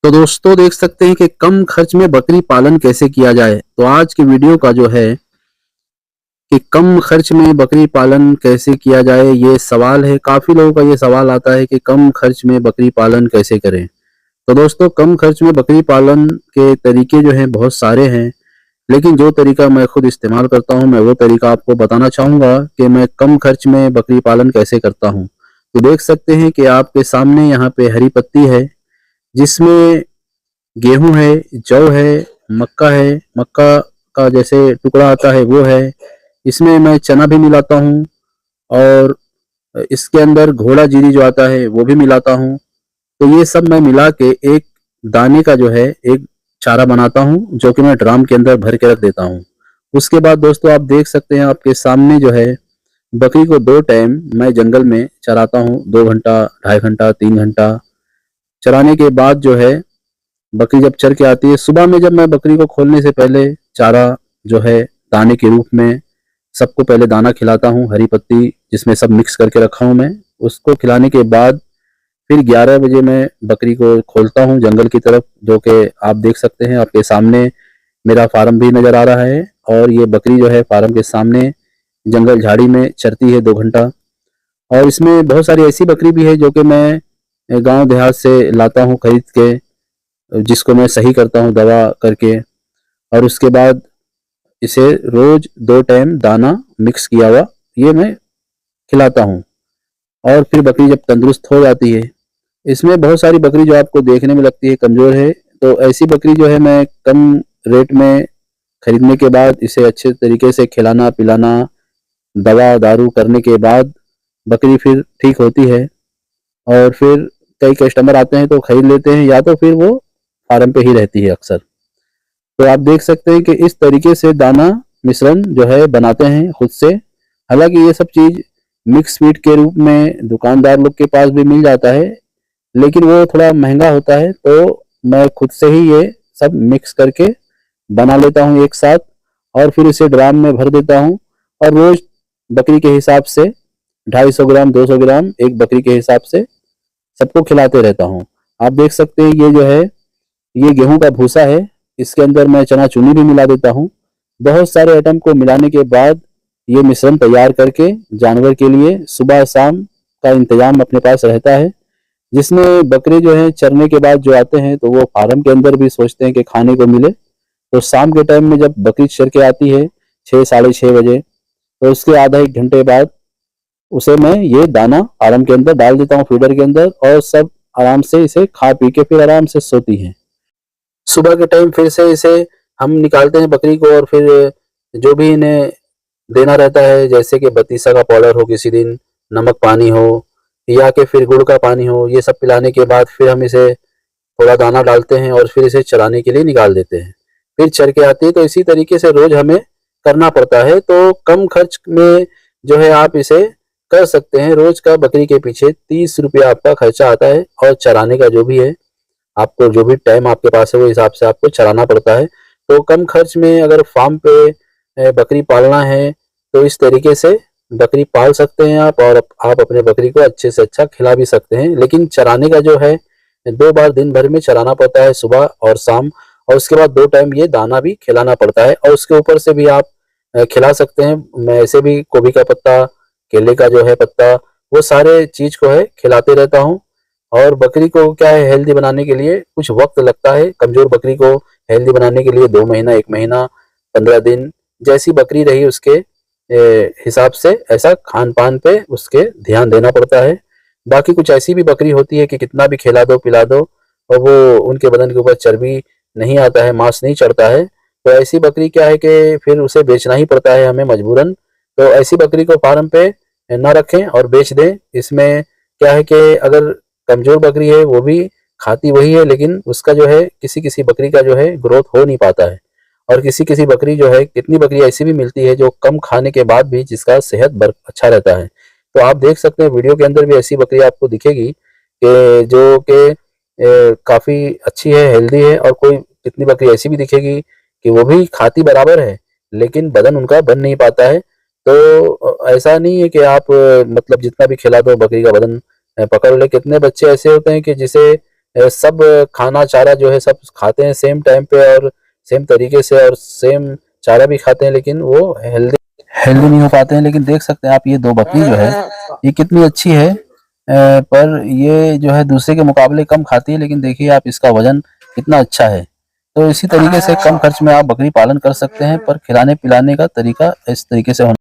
तो दोस्तों देख सकते हैं कि कम खर्च में बकरी पालन कैसे किया जाए। तो आज की वीडियो का जो है कि कम खर्च में बकरी पालन कैसे किया जाए, ये सवाल है। काफ़ी लोगों का ये सवाल आता है कि कम खर्च में बकरी पालन कैसे करें। तो दोस्तों कम खर्च में बकरी पालन के तरीके जो हैं बहुत सारे हैं, लेकिन जो तरीका मैं खुद इस्तेमाल करता हूँ मैं वो तरीका आपको बताना चाहूँगा कि मैं कम खर्च में बकरी पालन कैसे करता हूँ। तो देख सकते हैं कि आपके सामने यहाँ पे हरी पत्ती है, जिसमें गेहूँ है, जौ है, मक्का है, मक्का का जैसे टुकड़ा आता है वो है, इसमें मैं चना भी मिलाता हूँ और इसके अंदर घोड़ा जीरी जो आता है वो भी मिलाता हूँ। तो ये सब मैं मिला के एक दाने का जो है एक चारा बनाता हूँ, जो कि मैं ड्राम के अंदर भर के रख देता हूँ। उसके बाद दोस्तों आप देख सकते हैं आपके सामने जो है बकरी को 2 टाइम मैं जंगल में चराता हूँ, 2 घंटा, ढाई घंटा, 3 घंटा। चराने के बाद जो है बकरी जब चर के आती है, सुबह में जब मैं बकरी को खोलने से पहले चारा जो है दाने के रूप में सबको पहले दाना खिलाता हूँ, हरी पत्ती जिसमें सब मिक्स करके रखा हूँ मैं। उसको खिलाने के बाद फिर 11 बजे मैं बकरी को खोलता हूँ जंगल की तरफ, जो कि आप देख सकते हैं आपके सामने मेरा फार्म भी नज़र आ रहा है। और ये बकरी जो है फार्म के सामने जंगल झाड़ी में चरती है 2 घंटा। और इसमें बहुत सारी ऐसी बकरी भी है जो कि मैं गांव देहात से लाता हूँ खरीद के, जिसको मैं सही करता हूँ दवा करके। और उसके बाद इसे रोज 2 टाइम दाना मिक्स किया हुआ ये मैं खिलाता हूँ। और फिर बकरी जब तंदुरुस्त हो जाती है, इसमें बहुत सारी बकरी जो आपको देखने में लगती है कमज़ोर है, तो ऐसी बकरी जो है मैं कम रेट में खरीदने के बाद इसे अच्छे तरीके से खिलाना पिलाना दवा दारू करने के बाद बकरी फिर ठीक होती है। और फिर कई कस्टमर आते हैं तो खरीद लेते हैं, या तो फिर वो फार्म पे ही रहती है अक्सर। तो आप देख सकते हैं कि इस तरीके से दाना मिश्रण जो है बनाते हैं खुद से। हालांकि ये सब चीज़ मिक्स फीड के रूप में दुकानदार लोग के पास भी मिल जाता है, लेकिन वो थोड़ा महंगा होता है। तो मैं खुद से ही ये सब मिक्स करके बना लेता हूँ एक साथ, और फिर इसे ड्राम में भर देता हूँ। और रोज बकरी के हिसाब से 250 ग्राम 200 ग्राम एक बकरी के हिसाब से सबको खिलाते रहता हूँ। आप देख सकते हैं ये जो है ये गेहूं का भूसा है, इसके अंदर मैं चना चूनी भी मिला देता हूँ। बहुत सारे आइटम को मिलाने के बाद ये मिश्रण तैयार करके जानवर के लिए सुबह शाम का इंतजाम अपने पास रहता है, जिसमें बकरे जो है चरने के बाद जो आते हैं तो वो फार्म के अंदर भी सोचते हैं कि खाने को मिले। तो शाम के टाइम में जब बकरी चर के आती है 6 साढ़े 6 बजे, तो उसके आधा 1 घंटे बाद उसे मैं ये दाना फार्म के अंदर डाल देता हूँ फीडर के अंदर, और सब आराम से इसे खा पी के फिर आराम से सोती हैं। सुबह के टाइम फिर से इसे हम निकालते हैं बकरी को, और फिर जो भी इन्हें देना रहता है, जैसे कि बतीसा का पाउडर हो, किसी दिन नमक पानी हो, या कि फिर गुड़ का पानी हो, ये सब पिलाने के बाद फिर हम इसे थोड़ा दाना डालते हैं और फिर इसे चराने के लिए निकाल देते हैं। फिर चर के आती है, तो इसी तरीके से रोज हमें करना पड़ता है। तो कम खर्च में जो है आप इसे कर सकते हैं। रोज का बकरी के पीछे 30 रुपया आपका खर्चा आता है, और चराने का जो भी है आपको जो भी टाइम आपके पास है वो हिसाब से आपको चलाना पड़ता है। तो कम खर्च में अगर फार्म पे बकरी पालना है तो इस तरीके से बकरी पाल सकते हैं आप, और आप अपने बकरी को अच्छे से अच्छा खिला भी सकते हैं। लेकिन चराने का जो है 2 बार दिन भर में चराना पड़ता है, सुबह और शाम। और उसके बाद 2 टाइम ये दाना भी खिलाना पड़ता है, और उसके ऊपर से भी आप खिला सकते हैं। मैं ऐसे भी गोभी का पत्ता, केले का जो है पत्ता, वो सारे चीज को है खिलाते रहता हूँ। और बकरी को क्या है हेल्दी बनाने के लिए कुछ वक्त लगता है। कमजोर बकरी को हेल्दी बनाने के लिए 2 महीना, 1 महीना, 15 दिन, जैसी बकरी रही उसके हिसाब से ऐसा खान पान पे उसके ध्यान देना पड़ता है। बाकी कुछ ऐसी भी बकरी होती है कि कितना भी खिला दो पिला दो और वो उनके बदन के ऊपर चर्बी नहीं आता है, मांस नहीं चढ़ता है। तो ऐसी बकरी क्या है कि फिर उसे बेचना ही पड़ता है हमें मजबूरन। तो ऐसी बकरी को फार्म पे ना रखें और बेच दें। इसमें क्या है कि अगर कमजोर बकरी है वो भी खाती वही है, लेकिन उसका जो है किसी किसी बकरी का जो है ग्रोथ हो नहीं पाता है। और किसी किसी बकरी जो है, कितनी बकरी ऐसी भी मिलती है जो कम खाने के बाद भी जिसका सेहत अच्छा रहता है। तो आप देख सकते हैं वीडियो के अंदर भी ऐसी बकरी आपको दिखेगी कि जो कि काफी अच्छी है, हेल्दी है। और कोई कितनी बकरी ऐसी भी दिखेगी कि वो भी खाती बराबर है, लेकिन बदन उनका बन नहीं पाता है। तो ऐसा नहीं है कि आप मतलब जितना भी खिला दो बकरी का बदन पकड़ ले। कितने बच्चे ऐसे होते हैं कि जिसे सब खाना चारा जो है सब खाते हैं सेम टाइम पे और सेम तरीके से और सेम चारा भी खाते हैं, लेकिन वो हेल्दी नहीं हो पाते हैं। लेकिन देख सकते हैं आप ये 2 बकरी जो है ये कितनी अच्छी है, पर ये जो है दूसरे के मुकाबले कम खाती है, लेकिन देखिए आप इसका वजन कितना अच्छा है। तो इसी तरीके से कम खर्च में आप बकरी पालन कर सकते हैं, पर खिलाने पिलाने का तरीका इस तरीके से होना